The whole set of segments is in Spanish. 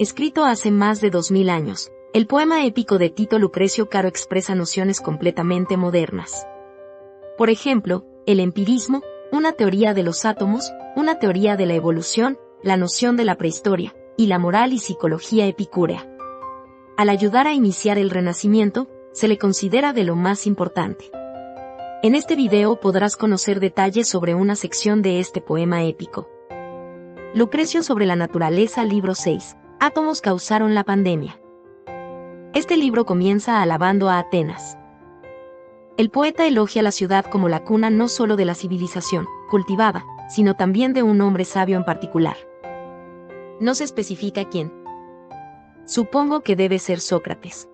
Escrito hace más de 2000 años, el poema épico de Tito Lucrecio Caro expresa nociones completamente modernas. Por ejemplo, el empirismo, una teoría de los átomos, una teoría de la evolución, la noción de la prehistoria, y la moral y psicología epicúrea. Al ayudar a iniciar el Renacimiento, se le considera de lo más importante. En este video podrás conocer detalles sobre una sección de este poema épico. Lucrecio sobre la naturaleza, libro 6. Átomos causaron la pandemia. Este libro comienza alabando a Atenas. El poeta elogia la ciudad como la cuna no solo de la civilización cultivada, sino también de un hombre sabio en particular. No se especifica quién. Supongo que debe ser Sócrates.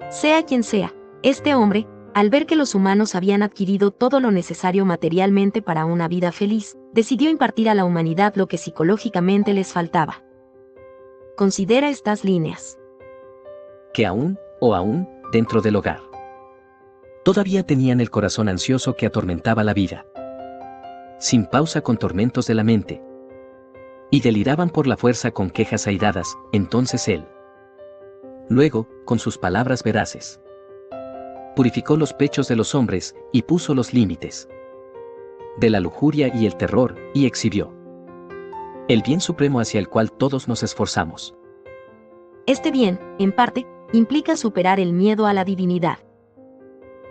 Sea quien sea, este hombre, al ver que los humanos habían adquirido todo lo necesario materialmente para una vida feliz, decidió impartir a la humanidad lo que psicológicamente les faltaba. Considera estas líneas. Que aún dentro del hogar, todavía tenían el corazón ansioso que atormentaba la vida, sin pausa con tormentos de la mente, y deliraban por la fuerza con quejas airadas. Entonces él, luego, con sus palabras veraces, purificó los pechos de los hombres, y puso los límites de la lujuria y el terror, y exhibió el bien supremo hacia el cual todos nos esforzamos. Este bien, en parte, implica superar el miedo a la divinidad.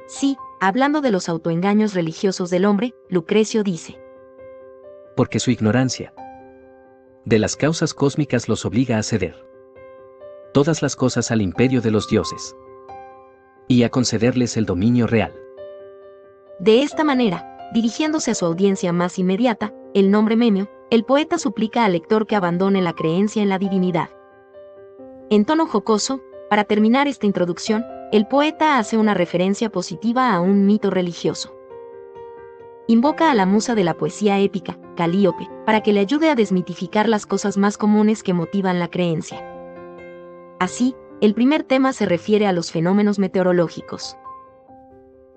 Sí, hablando de los autoengaños religiosos del hombre, Lucrecio dice: porque su ignorancia de las causas cósmicas los obliga a ceder todas las cosas al imperio de los dioses y a concederles el dominio real. De esta manera, dirigiéndose a su audiencia más inmediata, el nombre Memio, el poeta suplica al lector que abandone la creencia en la divinidad. En tono jocoso, para terminar esta introducción, el poeta hace una referencia positiva a un mito religioso. Invoca a la musa de la poesía épica, Calíope, para que le ayude a desmitificar las cosas más comunes que motivan la creencia. Así, el primer tema se refiere a los fenómenos meteorológicos.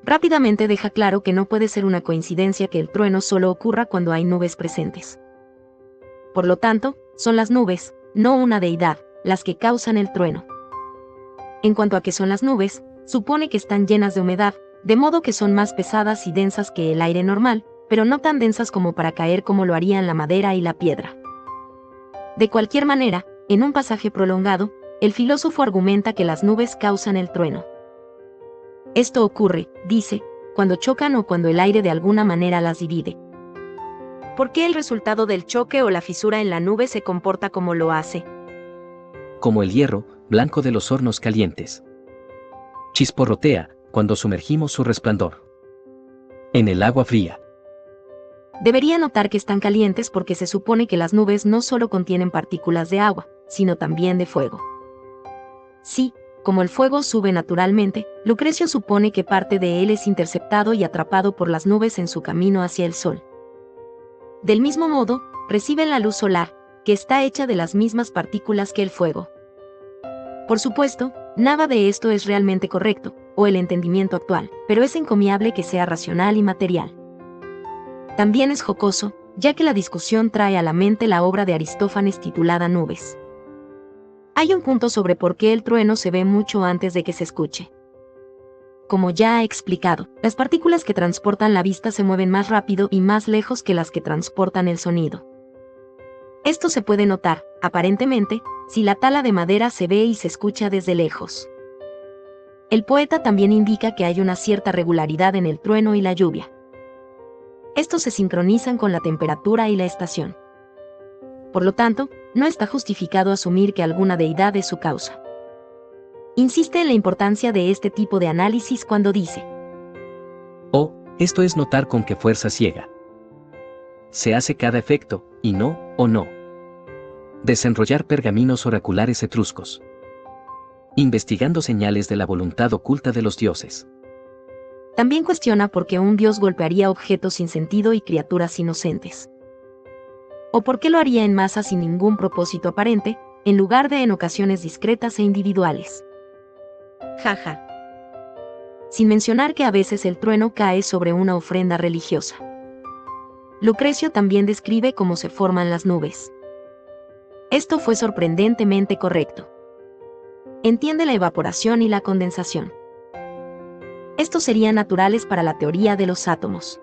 Rápidamente deja claro que no puede ser una coincidencia que el trueno solo ocurra cuando hay nubes presentes. Por lo tanto, son las nubes, no una deidad, las que causan el trueno. En cuanto a qué son las nubes, supone que están llenas de humedad, de modo que son más pesadas y densas que el aire normal, pero no tan densas como para caer como lo harían la madera y la piedra. De cualquier manera, en un pasaje prolongado, el filósofo argumenta que las nubes causan el trueno. Esto ocurre, dice, cuando chocan o cuando el aire de alguna manera las divide. ¿Por qué el resultado del choque o la fisura en la nube se comporta como lo hace? Como el hierro, blanco de los hornos calientes, chisporrotea cuando sumergimos su resplandor en el agua fría. Debería notar que están calientes porque se supone que las nubes no solo contienen partículas de agua, sino también de fuego. Sí, como el fuego sube naturalmente, Lucrecio supone que parte de él es interceptado y atrapado por las nubes en su camino hacia el sol. Del mismo modo, reciben la luz solar, que está hecha de las mismas partículas que el fuego. Por supuesto, nada de esto es realmente correcto, o el entendimiento actual, pero es encomiable que sea racional y material. También es jocoso, ya que la discusión trae a la mente la obra de Aristófanes titulada Nubes. Hay un punto sobre por qué el trueno se ve mucho antes de que se escuche. Como ya he explicado, las partículas que transportan la vista se mueven más rápido y más lejos que las que transportan el sonido. Esto se puede notar, aparentemente, si la tala de madera se ve y se escucha desde lejos. El poeta también indica que hay una cierta regularidad en el trueno y la lluvia. Estos se sincronizan con la temperatura y la estación. Por lo tanto, no está justificado asumir que alguna deidad es su causa. Insiste en la importancia de este tipo de análisis cuando dice: esto es notar con qué fuerza ciega se hace cada efecto, y no desenrollar pergaminos oraculares etruscos, investigando señales de la voluntad oculta de los dioses. También cuestiona por qué un dios golpearía objetos sin sentido y criaturas inocentes. O por qué lo haría en masa sin ningún propósito aparente, en lugar de en ocasiones discretas e individuales. Jaja. Sin mencionar que a veces el trueno cae sobre una ofrenda religiosa. Lucrecio también describe cómo se forman las nubes. Esto fue sorprendentemente correcto. Entiende la evaporación y la condensación. Estos serían naturales para la teoría de los átomos.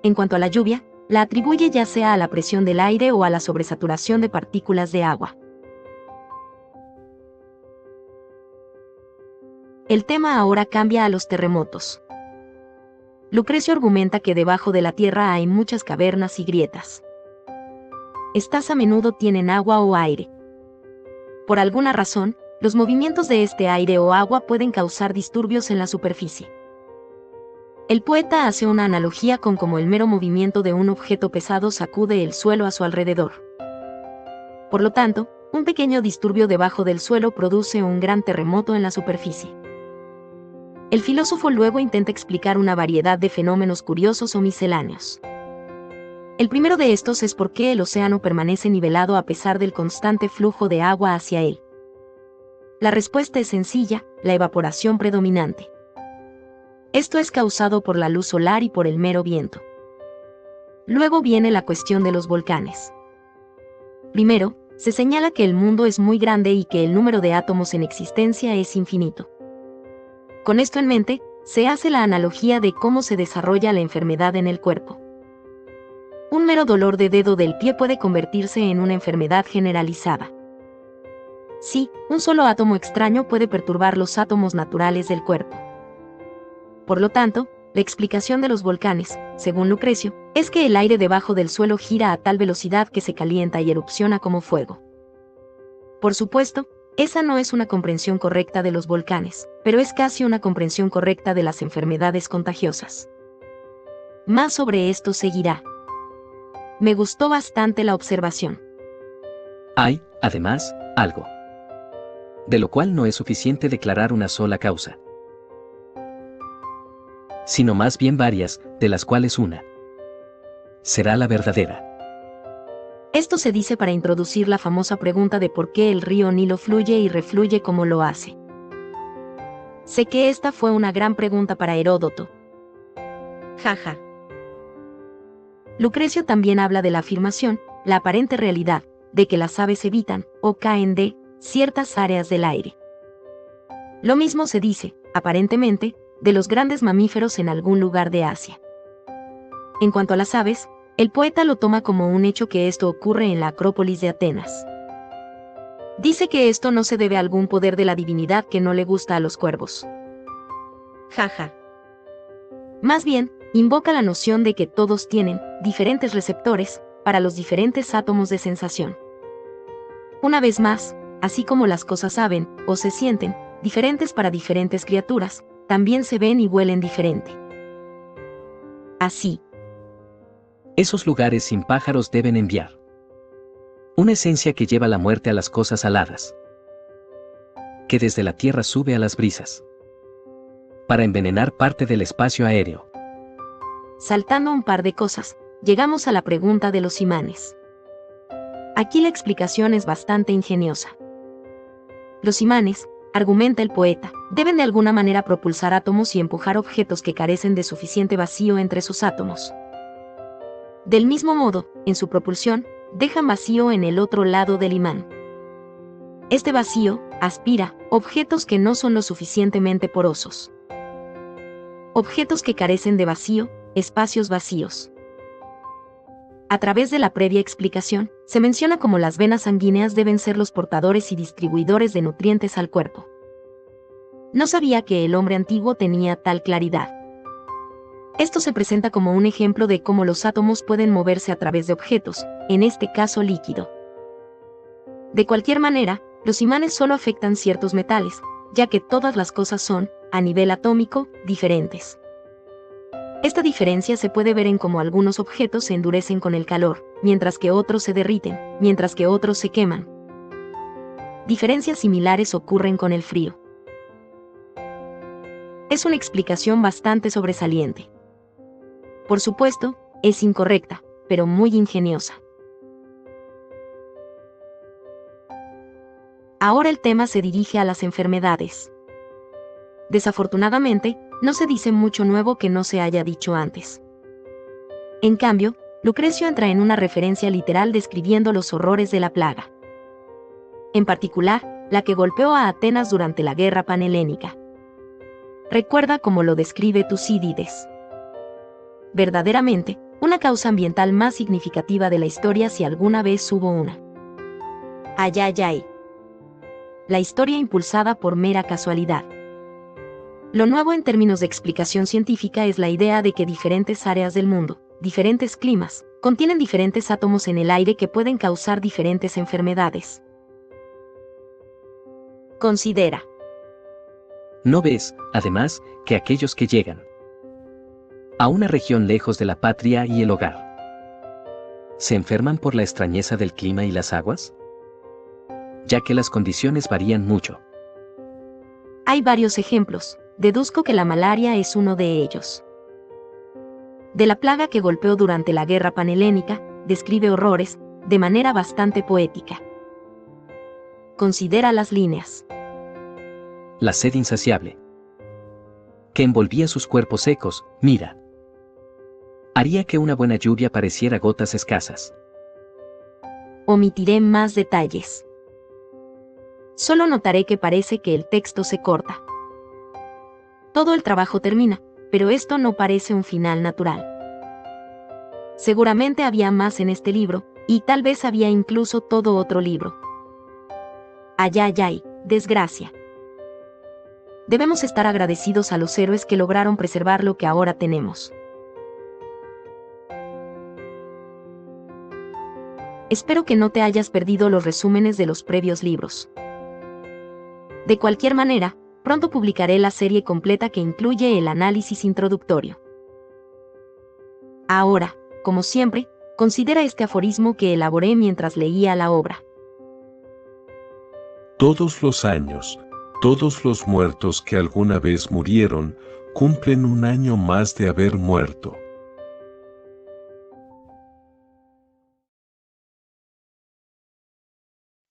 En cuanto a la lluvia, la atribuye ya sea a la presión del aire o a la sobresaturación de partículas de agua. El tema ahora cambia a los terremotos. Lucrecio argumenta que debajo de la Tierra hay muchas cavernas y grietas. Estas a menudo tienen agua o aire. Por alguna razón, los movimientos de este aire o agua pueden causar disturbios en la superficie. El poeta hace una analogía con cómo el mero movimiento de un objeto pesado sacude el suelo a su alrededor. Por lo tanto, un pequeño disturbio debajo del suelo produce un gran terremoto en la superficie. El filósofo luego intenta explicar una variedad de fenómenos curiosos o misceláneos. El primero de estos es por qué el océano permanece nivelado a pesar del constante flujo de agua hacia él. La respuesta es sencilla: la evaporación predominante. Esto es causado por la luz solar y por el mero viento. Luego viene la cuestión de los volcanes. Primero, se señala que el mundo es muy grande y que el número de átomos en existencia es infinito. Con esto en mente, se hace la analogía de cómo se desarrolla la enfermedad en el cuerpo. Un mero dolor de dedo del pie puede convertirse en una enfermedad generalizada. Sí, un solo átomo extraño puede perturbar los átomos naturales del cuerpo. Por lo tanto, la explicación de los volcanes, según Lucrecio, es que el aire debajo del suelo gira a tal velocidad que se calienta y erupciona como fuego. Por supuesto, esa no es una comprensión correcta de los volcanes, pero es casi una comprensión correcta de las enfermedades contagiosas. Más sobre esto seguirá. Me gustó bastante la observación. Hay, además, algo de lo cual no es suficiente declarar una sola causa, sino más bien varias, de las cuales una será la verdadera. Esto se dice para introducir la famosa pregunta de por qué el río Nilo fluye y refluye como lo hace. Sé que esta fue una gran pregunta para Heródoto. Jaja. Lucrecio también habla de la afirmación, la aparente realidad, de que las aves evitan, o caen de, ciertas áreas del aire. Lo mismo se dice, aparentemente, de los grandes mamíferos en algún lugar de Asia. En cuanto a las aves, el poeta lo toma como un hecho que esto ocurre en la Acrópolis de Atenas. Dice que esto no se debe a algún poder de la divinidad que no le gusta a los cuervos. Jaja. Más bien, invoca la noción de que todos tienen diferentes receptores para los diferentes átomos de sensación. Una vez más, así como las cosas saben, o se sienten, diferentes para diferentes criaturas, también se ven y huelen diferente. Así. Esos lugares sin pájaros deben enviar una esencia que lleva la muerte a las cosas aladas, que desde la tierra sube a las brisas, para envenenar parte del espacio aéreo. Saltando un par de cosas, llegamos a la pregunta de los imanes. Aquí la explicación es bastante ingeniosa. Los imanes, argumenta el poeta, deben de alguna manera propulsar átomos y empujar objetos que carecen de suficiente vacío entre sus átomos. Del mismo modo, en su propulsión, dejan vacío en el otro lado del imán. Este vacío aspira objetos que no son lo suficientemente porosos. Objetos que carecen de vacío, espacios vacíos. A través de la previa explicación, se menciona cómo las venas sanguíneas deben ser los portadores y distribuidores de nutrientes al cuerpo. No sabía que el hombre antiguo tenía tal claridad. Esto se presenta como un ejemplo de cómo los átomos pueden moverse a través de objetos, en este caso líquido. De cualquier manera, los imanes solo afectan ciertos metales, ya que todas las cosas son, a nivel atómico, diferentes. Esta diferencia se puede ver en cómo algunos objetos se endurecen con el calor, mientras que otros se derriten, mientras que otros se queman. Diferencias similares ocurren con el frío. Es una explicación bastante sobresaliente. Por supuesto, es incorrecta, pero muy ingeniosa. Ahora el tema se dirige a las enfermedades. Desafortunadamente, no se dice mucho nuevo que no se haya dicho antes. En cambio, Lucrecio entra en una referencia literal describiendo los horrores de la plaga. En particular, la que golpeó a Atenas durante la guerra panhelénica. Recuerda cómo lo describe Tucídides. Verdaderamente, una causa ambiental más significativa de la historia si alguna vez hubo una. Ay, ay, ay. La historia impulsada por mera casualidad. Lo nuevo en términos de explicación científica es la idea de que diferentes áreas del mundo, diferentes climas, contienen diferentes átomos en el aire que pueden causar diferentes enfermedades. Considera. ¿No ves, además, que aquellos que llegan a una región lejos de la patria y el hogar se enferman por la extrañeza del clima y las aguas? Ya que las condiciones varían mucho. Hay varios ejemplos, deduzco que la malaria es uno de ellos. De la plaga que golpeó durante la guerra panhelénica, describe horrores, de manera bastante poética. Considera las líneas. La sed insaciable que envolvía sus cuerpos secos, mira. Haría que una buena lluvia pareciera gotas escasas. Omitiré más detalles. Solo notaré que parece que el texto se corta. Todo el trabajo termina, pero esto no parece un final natural. Seguramente había más en este libro, y tal vez había incluso todo otro libro. Ay, ay, ay, desgracia. Debemos estar agradecidos a los héroes que lograron preservar lo que ahora tenemos. Espero que no te hayas perdido los resúmenes de los previos libros. De cualquier manera, pronto publicaré la serie completa que incluye el análisis introductorio. Ahora, como siempre, considera este aforismo que elaboré mientras leía la obra. Todos los años, todos los muertos que alguna vez murieron, cumplen un año más de haber muerto.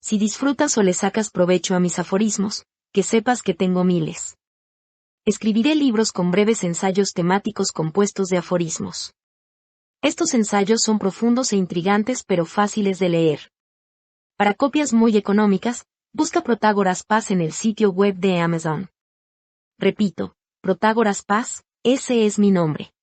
Si disfrutas o le sacas provecho a mis aforismos, que sepas que tengo miles. Escribiré libros con breves ensayos temáticos compuestos de aforismos. Estos ensayos son profundos e intrigantes pero fáciles de leer. Para copias muy económicas, busca Protágoras Paz en el sitio web de Amazon. Repito, Protágoras Paz, ese es mi nombre.